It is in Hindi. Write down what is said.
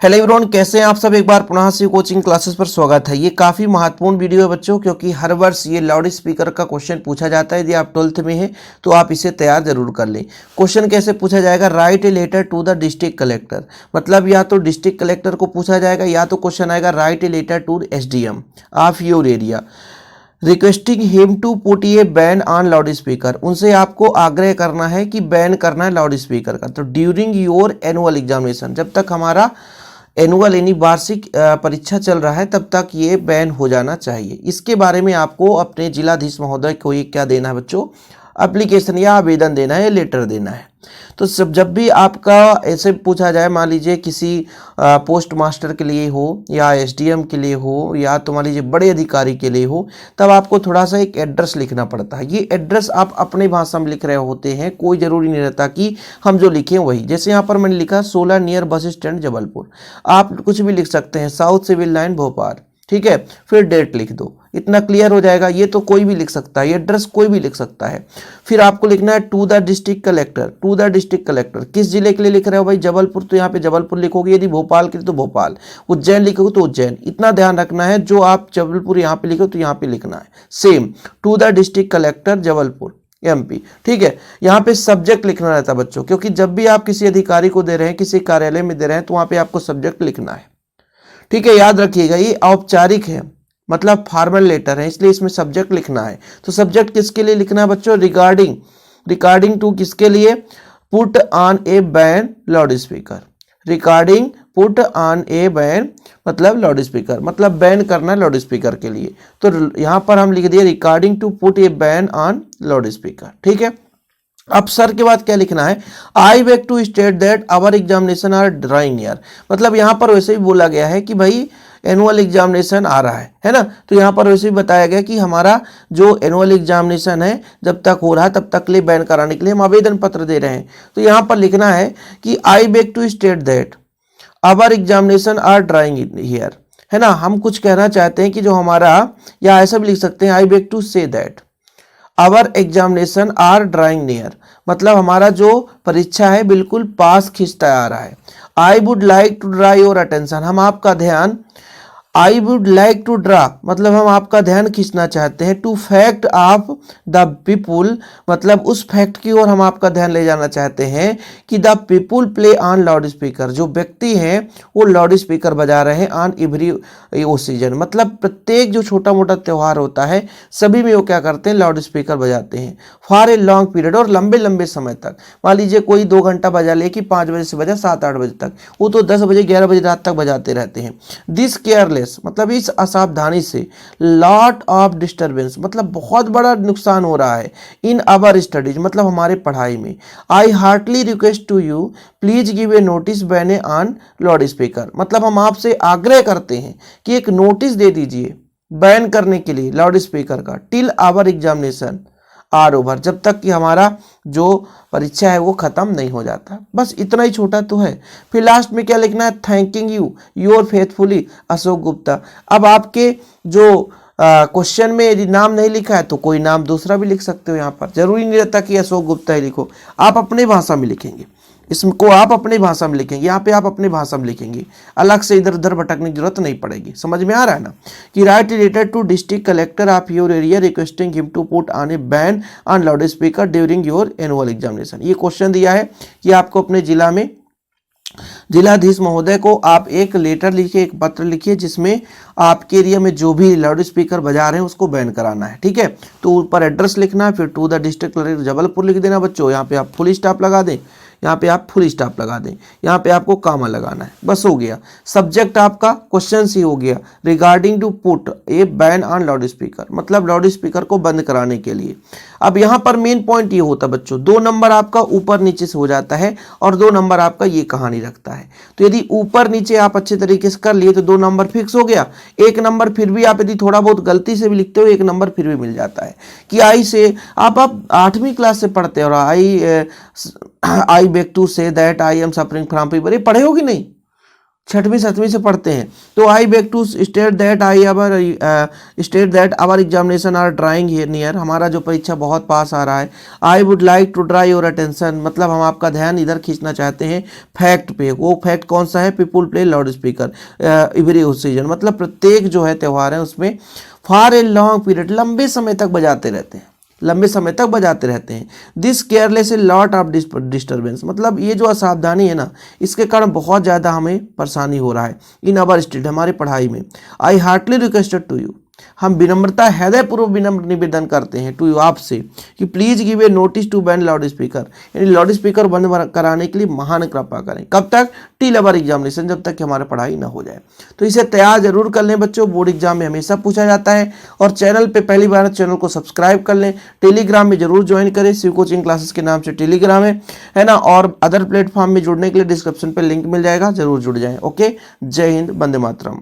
हेलो एवरीवन, कैसे हैं आप सब। एक बार पुनः से कोचिंग क्लासेस पर स्वागत है। ये काफ़ी महत्वपूर्ण वीडियो है बच्चों, क्योंकि हर वर्ष ये लाउड स्पीकर का क्वेश्चन पूछा जाता है। यदि आप 12th में हैं तो आप इसे तैयार जरूर कर लें। क्वेश्चन कैसे पूछा जाएगा, write a letter to the district collector. मतलब या तो डिस्ट्रिक्ट कलेक्टर को पूछा जाएगा या तो क्वेश्चन आएगा write a letter to SDM of your area requesting him to put a ban on loudspeaker. उनसे आपको आग्रह करना है कि बैन करना है लाउड स्पीकर का। तो ड्यूरिंग योर एनुअल एग्जामिनेशन, जब तक हमारा एनुअल यानी वार्षिक परीक्षा चल रहा है तब तक ये बैन हो जाना चाहिए। इसके बारे में आपको अपने जिलाधीश महोदय को ये क्या देना है बच्चों, एप्लीकेशन या आवेदन देना है, लेटर देना है। तो जब भी आपका ऐसे पूछा जाए, मान लीजिए किसी पोस्ट मास्टर के लिए हो या SDM के लिए हो या तो मान लीजिए बड़े अधिकारी के लिए हो, तब आपको थोड़ा सा एक एड्रेस लिखना पड़ता है। ये एड्रेस आप अपनी भाषा में लिख रहे होते हैं, कोई ज़रूरी नहीं रहता कि हम जो लिखें वही। जैसे यहाँ पर मैंने लिखा 16 नियर बस स्टैंड जबलपुर, आप कुछ भी लिख सकते हैं, साउथ सिविल लाइन भोपाल, ठीक है, फिर डेट लिख दो, इतना क्लियर हो जाएगा। ये तो कोई भी लिख सकता है, ये एड्रेस कोई भी लिख सकता है। फिर आपको लिखना है to the district collector. To the district collector किस जिले के लिए लिख रहे हो भाई, जबलपुर, तो यहाँ पे जबलपुर लिखोगे। यदि भोपाल के लिए तो भोपाल, उज्जैन लिखोगे तो उज्जैन। इतना ध्यान रखना है, जो आप जबलपुर यहाँ पे लिखो तो यहाँ पे लिखना है same, to the district collector Jabalpur MP, ठीक है। यहाँ पे सब्जेक्ट लिखना रहता है बच्चों, क्योंकि जब भी आप किसी अधिकारी को दे रहे हैं, किसी कार्यालय में दे रहे हैं, तो वहाँ पे आपको सब्जेक्ट लिखना है, ठीक है। याद रखिएगा, ये औपचारिक है, मतलब फॉर्मल लेटर है, इसलिए इसमें सब्जेक्ट लिखना है। तो सब्जेक्ट किसके लिए लिखना है बच्चों, रिगार्डिंग टू किसके लिए, put on a ban loudspeaker. Regarding put on a ban मतलब लाउड स्पीकर, मतलब बैन करना लाउड स्पीकर के लिए। तो यहां पर हम लिख दिए regarding to put a ban on loudspeaker, ठीक है। अब सर के बाद क्या लिखना है, I beg to state that our examination are drawing near. मतलब यहाँ पर वैसे ही बोला गया है कि भाई एनुअल एग्जामिनेशन आ रहा है ना। तो यहाँ पर वैसे ही बताया गया कि हमारा जो एनुअल एग्जामिनेशन है जब तक हो रहा है तब तक के लिए बैन कराने के लिए हम आवेदन पत्र दे रहे हैं। तो यहाँ पर लिखना है कि I beg to state that our examination are drawing near, है ना। हम कुछ कहना चाहते हैं कि जो हमारा, या ऐसा भी लिख सकते हैं I beg to say that our examination are drawing near, मतलब हमारा जो परीक्षा है बिल्कुल पास खिंचता आ रहा है। I would like to draw your attention, हम आपका ध्यान, I would like to draw मतलब हम आपका ध्यान खींचना चाहते हैं, to fact of the people मतलब उस फैक्ट की ओर हम आपका ध्यान ले जाना चाहते हैं कि the people play on loud speaker, जो व्यक्ति हैं वो लाउड स्पीकर बजा रहे हैं ऑन एवरी ओकेजन, मतलब प्रत्येक जो छोटा मोटा त्यौहार होता है सभी में वो क्या करते हैं, लाउड स्पीकर बजाते हैं फॉर ए लॉन्ग पीरियड, और लंबे लंबे समय तक। मान लीजिए कोई 2 घंटा बजा ले कि 5 बजे से बजा 7-8 बजे तक, वो तो 10 बजे 11 बजे रात तक बजाते रहते हैं। दिस केयरलेस मतलब इस असावधानी से लॉट ऑफ डिस्टरबेंस मतलब बहुत बड़ा नुकसान हो रहा है इन आवर स्टडीज मतलब हमारे पढ़ाई में। I heartly request to you please give a notice ban on loudspeaker, मतलब हम आपसे आग्रह करते हैं कि एक नोटिस दे दीजिए बैन करने के लिए लाउड स्पीकर का, till our examination are over, जब तक कि हमारा जो परीक्षा है वो खत्म नहीं हो जाता। बस इतना ही छोटा तो है। फिर लास्ट में क्या लिखना है, thanking you your faithfully Ashok Gupta. अब आपके जो क्वेश्चन में यदि नाम नहीं लिखा है तो कोई नाम दूसरा भी लिख सकते हो। यहाँ पर जरूरी नहीं रहता कि अशोक गुप्ता ही लिखो, आप अपने भाषा में लिखेंगे, इसको आप अपनी भाषा में लिखेंगे, यहाँ पे आप अपनी भाषा में लिखेंगे, अलग से इधर उधर भटकने की जरूरत नहीं पड़ेगी। समझ में आ रहा है ना, कि write letter to district collector of your area requesting him to put on a ban on loudspeaker during your annual examination. ये क्वेश्चन दिया है कि आपको अपने जिला में जिलाधीश महोदय को आप एक लेटर लिखिए, एक पत्र लिखिए जिसमें आपके एरिया में जो भी लाउड स्पीकर बजा रहे हैं उसको बैन कराना है, ठीक है। तो ऊपर एड्रेस लिखना है, फिर to the district collector Jabalpur लिख देना बच्चों, यहाँ पे आप फुल स्टॉप लगा दें, यहाँ पे आप फुल स्टॉप लगा दें, यहाँ पे आपको कामा लगाना है, बस हो गया। सब्जेक्ट आपका क्वेश्चन ही हो गया, regarding to put a ban on loudspeaker मतलब लाउड स्पीकर को बंद कराने के लिए। अब यहाँ पर मेन पॉइंट ये होता है बच्चों, 2 नंबर आपका ऊपर नीचे से हो जाता है और 2 नंबर आपका ये कहानी रखता है। तो यदि ऊपर नीचे आप अच्छे तरीके से कर लिए तो 2 नंबर फिक्स हो गया। 1 नंबर फिर भी आप यदि थोड़ा बहुत गलती से भी लिखते हो 1 नंबर फिर भी मिल जाता है। कि आई से आप 8वीं क्लास से पढ़ते हो, I beg to say that I am suffering from fever, ये पढ़े हो कि नहीं, छठवीं सातवीं से पढ़ते हैं। तो I beg to state that our examination are drawing here near, हमारा जो परीक्षा बहुत पास आ रहा है। I would like to draw your attention, मतलब हम आपका ध्यान इधर खींचना चाहते हैं फैक्ट पे। वो फैक्ट कौन सा है? People play loud speaker every occasion, मतलब प्रत्येक जो है त्यौहार है उसमें फॉर ए लॉन्ग पीरियड, लंबे समय तक बजाते रहते हैं, लंबे समय तक बजाते रहते हैं। This careless a lot of disturbance, मतलब ये जो असावधानी है ना, इसके कारण बहुत ज़्यादा हमें परेशानी हो रहा है इन अवर स्टडी, हमारी पढ़ाई में। I Hartley requested to you, हम विनम्रता हृदयपूर्वक विनम्र निवेदन करते हैं टू यू, आपसे, कि please give a notice to ban loudspeaker, यानी लाउड स्पीकर बंद कराने के लिए महान कृपा करें। कब तक? टिल अवर एग्जामिनेशन, जब तक कि हमारी पढ़ाई ना हो जाए। तो इसे तैयार जरूर कर लें बच्चों, बोर्ड एग्जाम में हमेशा पूछा जाता है। और चैनल पे पहली बार चैनल को सब्सक्राइब कर लें, टेलीग्राम में जरूर ज्वाइन करें, शिव कोचिंग क्लासेस के नाम से टेलीग्राम है ना। और अदर प्लेटफॉर्म में जुड़ने के लिए डिस्क्रिप्शन पे लिंक मिल जाएगा, जरूर जुड़ जाएं। ओके, जय हिंद, वंदे मातरम।